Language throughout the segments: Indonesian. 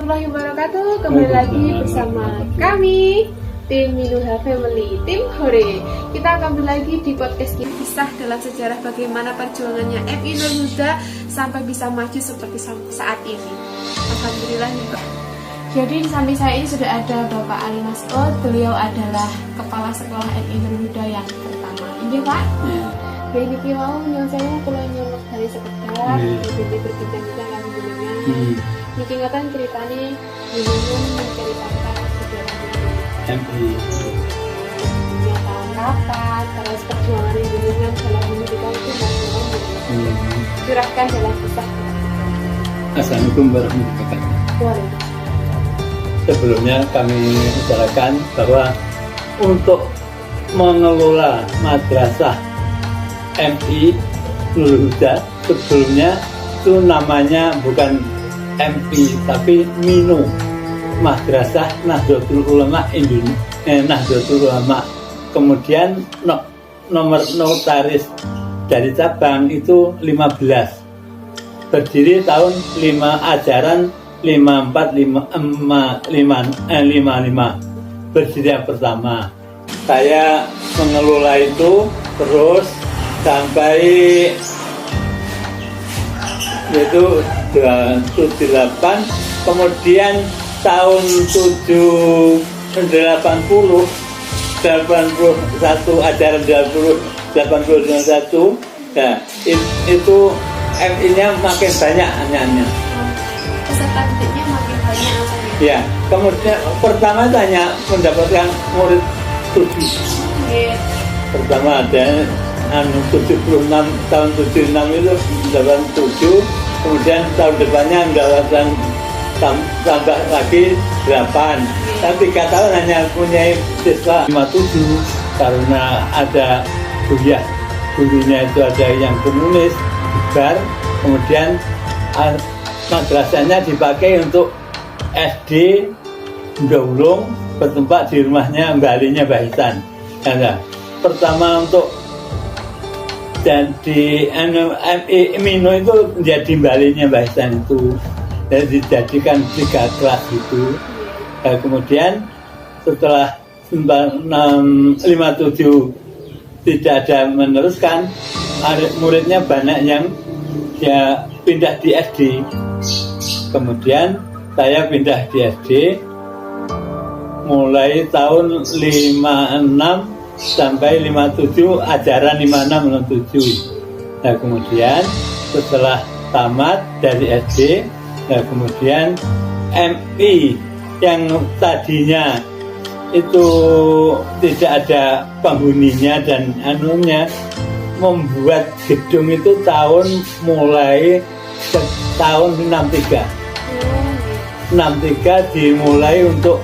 warahmatullahi wabarakatuh. Kembali lagi bersama kami tim Minuha Family, tim Hore. Kita kembali lagi di podcast kita, kisah dalam sejarah bagaimana perjuangannya MI Nur Huda sampai bisa maju seperti saat ini. Alhamdulillah nih Pak. Jadi di samping saya ini sudah ada Bapak Ali Mas'ud. Beliau adalah kepala sekolah MI Nur Huda yang pertama. Ini Pak. Ini mau nyelesainya kalau nyolok dari sekedar jadi berbincang-bincang kami dulunya. Niki ngoten ceritane dulunya menceritakan sejarah MI. Ya, tahun kapan, terus perjuangan dulunya dalam pendidikan itu bagaimana? Curahkan dalam kisah. Assalamualaikum warahmatullahi wabarakatuh. Boleh. Sebelumnya kami bicarakan bahwa untuk mengelola madrasah MI Nur Huda sebelumnya itu namanya bukan MI tapi MINU, Madrasah Nahdlatul Ulama Indonesia, Nahdlatul Ulama. Kemudian nomor notaris dari cabang itu 15, berdiri tahun 5 ajaran 5455, berdiri yang pertama. Saya mengelola itu terus sampai yaitu 78, kemudian tahun 81 ajaran 81, nah itu MI-nya makin banyak anak-anaknya. Peserta didiknya makin banyak. Ya, kemudian pertama tanya mendapatkan murid 7. Pertama ada 76, tahun 76 itu 87, kemudian tahun depannya mendapatkan tambah lagi 8. Dan 3 tahun hanya punya siswa 57 karena ada gurunya itu ada yang komunis, bubar. Kemudian madrasahnya dipakai untuk SD Ndowlung, bertempat di rumahnya Mbak Alinya Mbak Hisan. Nah, pertama untuk dan di MINU itu menjadi Balinya Mbak Hisan itu, dan dijadikan 3 kelas itu. Dan kemudian setelah 57 tidak ada meneruskan, muridnya banyak yang ya pindah di SD. Kemudian saya pindah di SD mulai tahun 56 sampai 57, ajaran 56-57. Nah kemudian setelah tamat dari SD, nah kemudian MI yang tadinya itu tidak ada penghuninya dan anunya, membuat gedung itu mulai tahun 63 dimulai untuk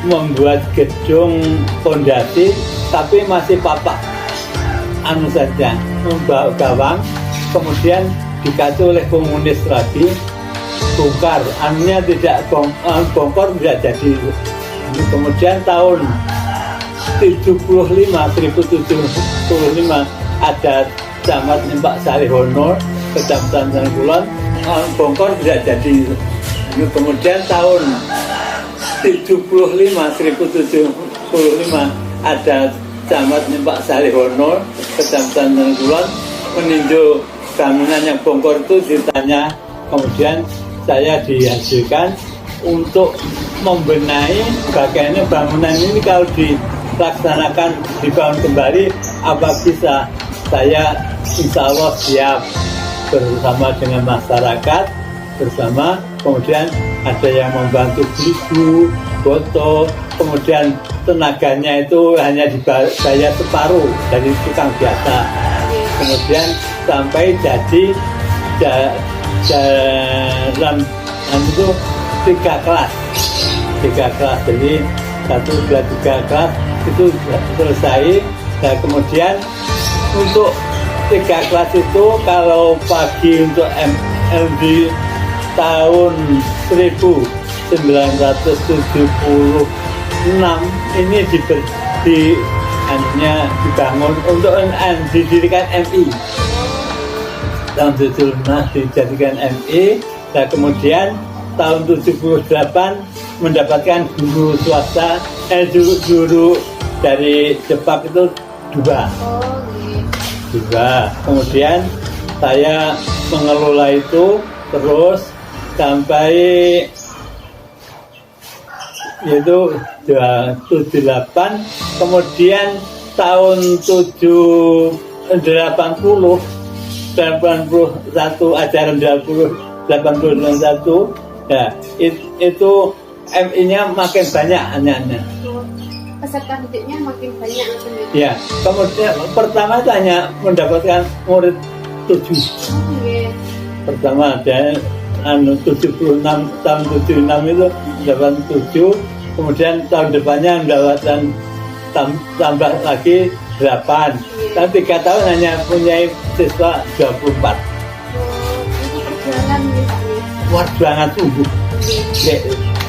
membuat gedung fondasi, tapi masih papak saja, membawa gawang. Kemudian dikasih oleh komunis lagi, bongkar tidak bongkar tidak jadi. Kemudian tahun 1975 ada Camat Pak Salihono, Kecamatan Tengkulon, bongkar tidak jadi. Kemudian tahun 1975 ada Camat Pak Salihono, Kecamatan Tengkulon, meninjau bangunan yang bongkar itu, ditanya. Kemudian saya dihasilkan untuk membenahi bagaimana bangunan ini kalau dilaksanakan, dibangun kembali, apa bisa. Saya insya Allah siap bersama dengan masyarakat, kemudian ada yang membantu beli foto, kemudian tenaganya itu hanya dibayar separuh dari tukang biasa. Kemudian sampai jadi dalam itu 3 kelas, jadi 1, 2, 3 kelas itu selesai. Dan kemudian untuk 3 kelas itu kalau pagi untuk MLD tahun 1976 ini dibangun untuk didirikan MI. Tahun 76 dijadikan MI. Dan kemudian tahun 78 mendapatkan guru swasta, guru dari Jepang itu 2. Oh, gitu. 2. Kemudian saya mengelola itu terus sampai yaitu 78, kemudian tahun 80 81 ajaran 81 ya itu MI-nya makin banyak anak-anak. Peserta didiknya makin banyak sebenarnya. Ya, kemudian pertama itu hanya mendapatkan murid 7. Oke. Pertama dan 76 tahun 76 itu mendapat 7, kemudian tahun depannya mendapatkan tambah lagi 8. Dan 3 tahun hanya punya siswa 24. Itu perjalanan misalnya. Perjuangan sungguh.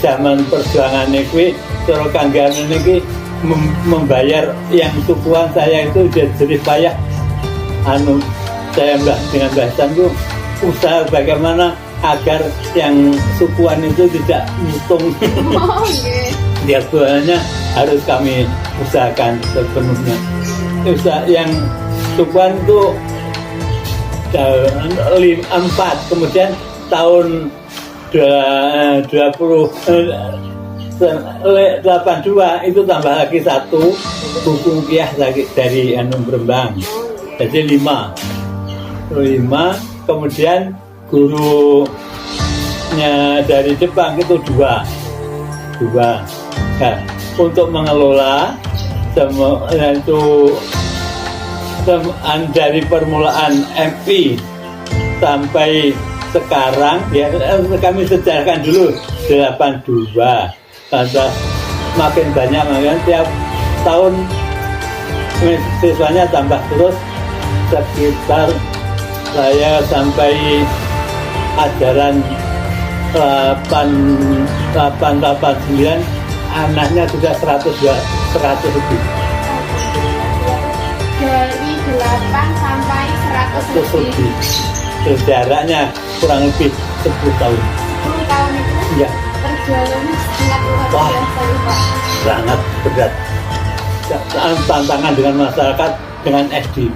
Zaman perjuangan ini, cara kanggaan ini membayar yang sukuan saya itu jadi payah. Saya dengan bahasan itu usaha bagaimana agar yang sukuan itu tidak ngitung. Oh, okay. Dia buahnya harus kami usahakan sepenuhnya. Usaha yang sukuan itu 4, kemudian tahun 82 itu tambah lagi 1 buku rupiah lagi dari Brembang, jadi 5. Kemudian gurunya dari Jepang itu 2. Nah, untuk mengelola itu dari permulaan MI sampai sekarang ya kami sejarahkan dulu 82, lantas makin banyak tiap tahun siswanya tambah terus, sekitar saya sampai ajaran 889 anaknya sudah 100 lebih. Dari 8 sampai 100 lebih. Jaraknya kurang lebih 10 tahun. 10 tahun itu ya. Perjalanannya sangat luar biasa ya, Pak. Sangat berat. Tantangan dengan masyarakat dengan SD.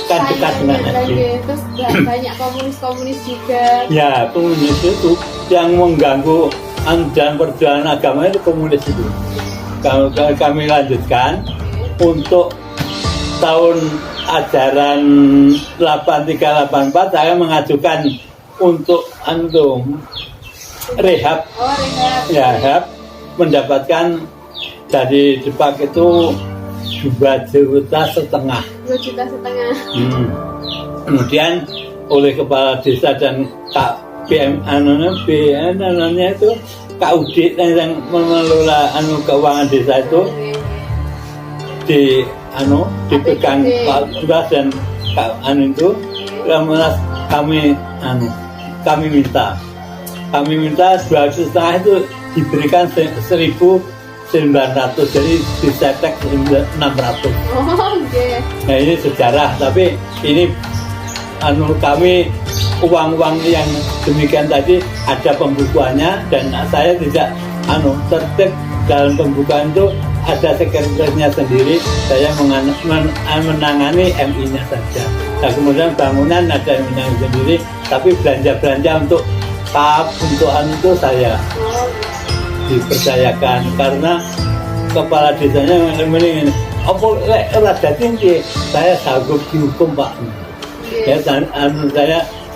Kan dekat dengan SD. Terus banyak komunis juga. Ya, komunis itu yang mengganggu dan perjuangan agama itu komunis itu. Kami lanjutkan untuk tahun ajaran 8384 saya mengajukan untuk rehab. Oh, rehab. Ya, rehab mendapatkan dari Jepang itu 2,5 juta. 2,5 juta. Kemudian oleh kepala desa dan KPM itu KUD yang mengelola keuangan desa itu dipegang Pak Lurah dan itu kami minta 2,5 itu diberikan 1.900, jadi disetek 600. Oh, okay. Nah ini sejarah, tapi ini kami uang-uang yang demikian tadi ada pembukuannya dan saya tidak tertib dalam pembukaan itu ada sekretarisnya sendiri, saya menangani MI-nya saja. Nah kemudian bangunan ada yang menangani sendiri, tapi belanja untuk itu saya dipercayakan karena kepala desanya mending apa rada tinggi saya sanggup dihukum Pak. Ya saya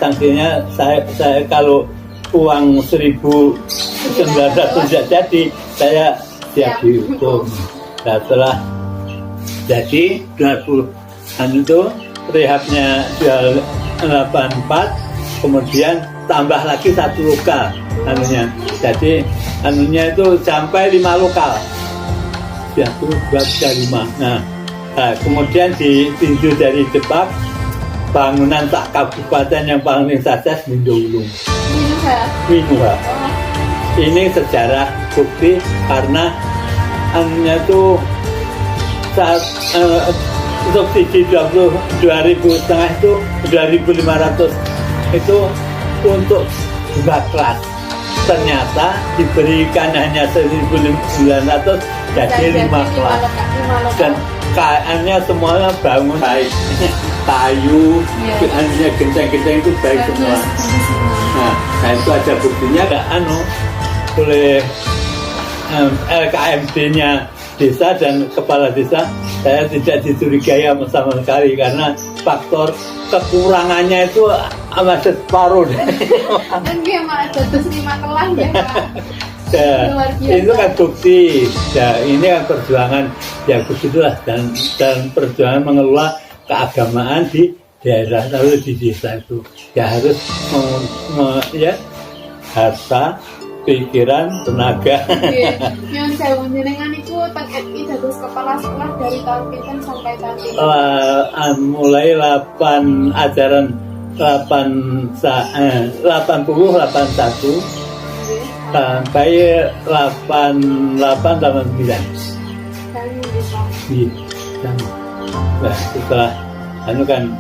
sanksinya saya kalau uang 1.900 tidak jadi saya siap dihukum. Nah, setelah jadi 20 itu rehabnya 84, kemudian tambah lagi 1 lokal jadi itu sampai 5 lokal ya, terus 2,5. Nah, kemudian ditinjau dari Jepang bangunan tak kabupaten yang paling sukses Mindulung. Minuha. Ini sejarah bukti karena itu saat subsidi 2.500 itu 2.500 itu untuk 2 kelas. ternyata diberikan hanya 1.900 jadi 5 kelas dan KN-nya semuanya bangun baik, kayu, hanya genteng-genteng itu baik semua. Nah itu ada buktinya nggak oleh LKMD-nya desa dan kepala desa, saya tidak dicurigai sama sekali karena faktor kekurangannya itu masih separuh. Dan dia malah jatuh 5 kelas ya Pak. Nah, itu kan bukti. Nah, ini kan perjuangan ya begitulah dan perjuangan mengelola keagamaan di daerah lalu di desa itu ya harus ya harta, pikiran, tenaga. Yang saya jenengan itu teng MI dados kepala sekolah dari tahun pinten sampai tahun pinten? Mulai 8 ajaran 80 81 sampai 88 89. Nah, setelah kan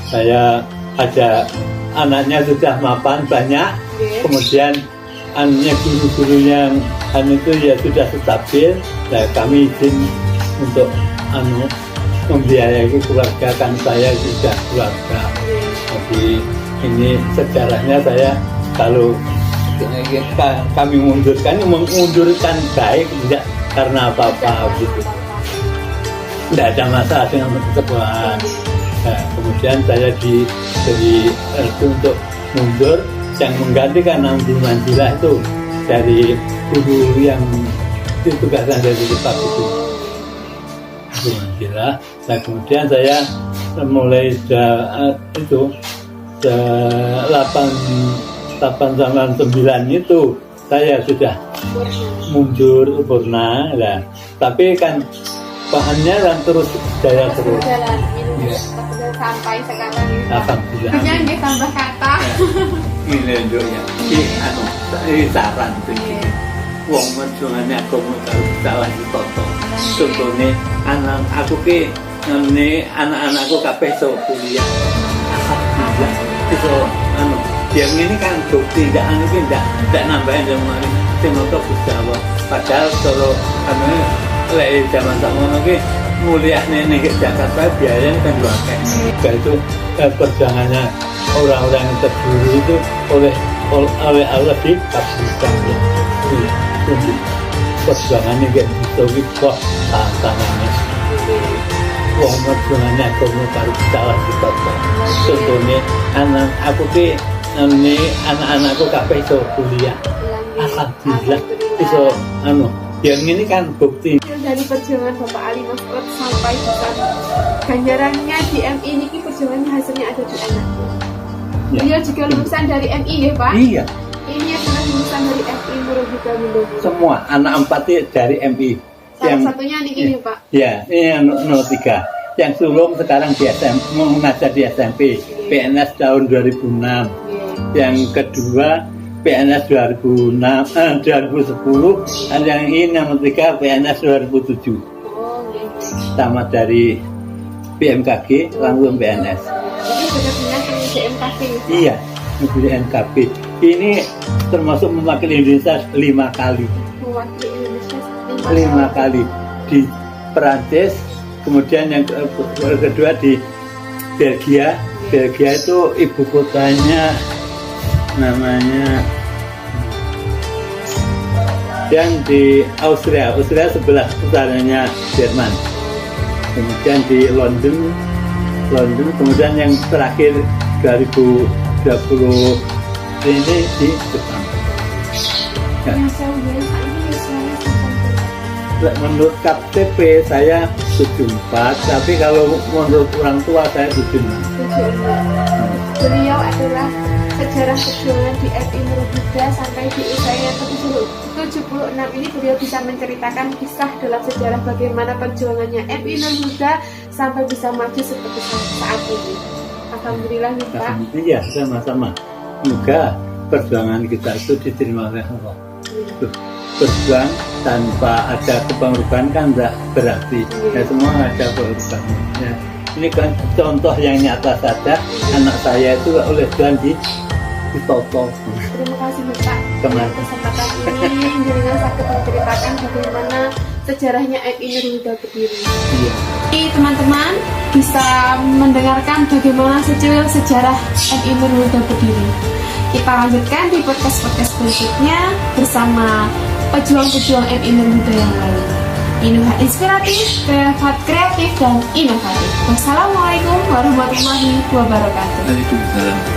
saya ada anaknya sudah mapan banyak, kemudian anaknya guru-guru yang itu ya sudah stabil. Nah, kami izin untuk membiayai keluarga kan saya juga keluarga. Jadi ini sejarahnya saya kalau kami mengundurkan baik tidak karena apa-apa gitu. Tidak ada masalah dengan persekutuan. Nah, kemudian saya diberi untuk mundur yang menggantikan Abdul Manjilah itu dari guru yang ditugaskan dari Jepang itu Abdul Manjilah. Nah kemudian saya mulai itu 8 sama 9 itu saya sudah mundur sempurna. Nah, tapi kan bahannya kan terus saya terus sampai sekarang alhamdulillah. Jangan tambah kata. Ini lho ya. Ini saran tuh. Wong perjuangannya agama kalau salah ditoto. Contohnya anak aku ki anak-anakku kabeh iso kuliah. Alhamdulillah. Iso yang ini kan bukti tidak nambahin yang kemarin sinoto bisa padahal kalau lek zaman sakmono ki muliah ning Jakarta biayanya kan luar biasa. Itu perjuangannya orang-orang yang terdulu itu oleh Allah dikabulkan ya. Perjuangannya kayak gitu kok tantangannya. Wong perjuangannya agama baru salah ditoto. Contohnya aku ki anak-anakku kabeh iso kuliah. Alhamdulillah iso yang ini kan bukti dari perjuangan Bapak Ali Masrud sampai bisa ganjarannya di MI ini perjuangannya hasilnya ada di anaknya. Ya. Beliau juga lulusan dari MI ya Pak? Iya. Ini adalah lulusan dari MI Murubuga Mundowo. Semua anak 4 dari MI. Salah satunya ini ya Pak? Ya, ini yang 03. Yang sulung sekarang di SMP, mengajar di SMP, PNS tahun 2006. Yang kedua PNS 2010 dan yang ini nomor 3 PNS 2007. Sama dari BMKG langsung PNS. Jadi benar-benar BMKG. Iya, BMKG. Ini termasuk mewakili Indonesia 5 kali. Mewakili Indonesia 5 kali di Perancis, kemudian yang kedua di Belgia. Belgia itu ibu kotanya namanya yang di Austria sebelah utaranya Jerman, kemudian di London, kemudian yang terakhir 2020 ini di Jepang. Menurut KTP saya 74, tapi kalau menurut orang tua saya 76. Beliau adalah sejarah perjuangan di FI Murubuga sampai di usianya 76 ini beliau bisa menceritakan kisah dalam sejarah bagaimana perjuangannya FI Murubuga sampai bisa maju seperti saat ini. Alhamdulillah nih Pak. Iya, sama-sama. Semoga perjuangan kita itu diterima oleh Allah. Berjuang tanpa ada perubahan kan tidak berarti. Ya semua ada perubahan. Ya. Ini kan contoh yang nyata saja, anak saya itu oleh Tuhan ditoto. Terima kasih Pak. Kemarin. Kesempatan ini dengan sakit menceritakan bagaimana sejarahnya MI Nurul Huda berdiri. Iya. Jadi teman-teman bisa mendengarkan bagaimana secuil sejarah MI Nurul Huda berdiri. Kita lanjutkan di podcast-podcast berikutnya bersama pejuang-pejuang MI Nurul Huda yang lain. Inuha inspiratif, kreatif, dan inovatif. Wassalamualaikum warahmatullahi wabarakatuh. Waalaikumsalam.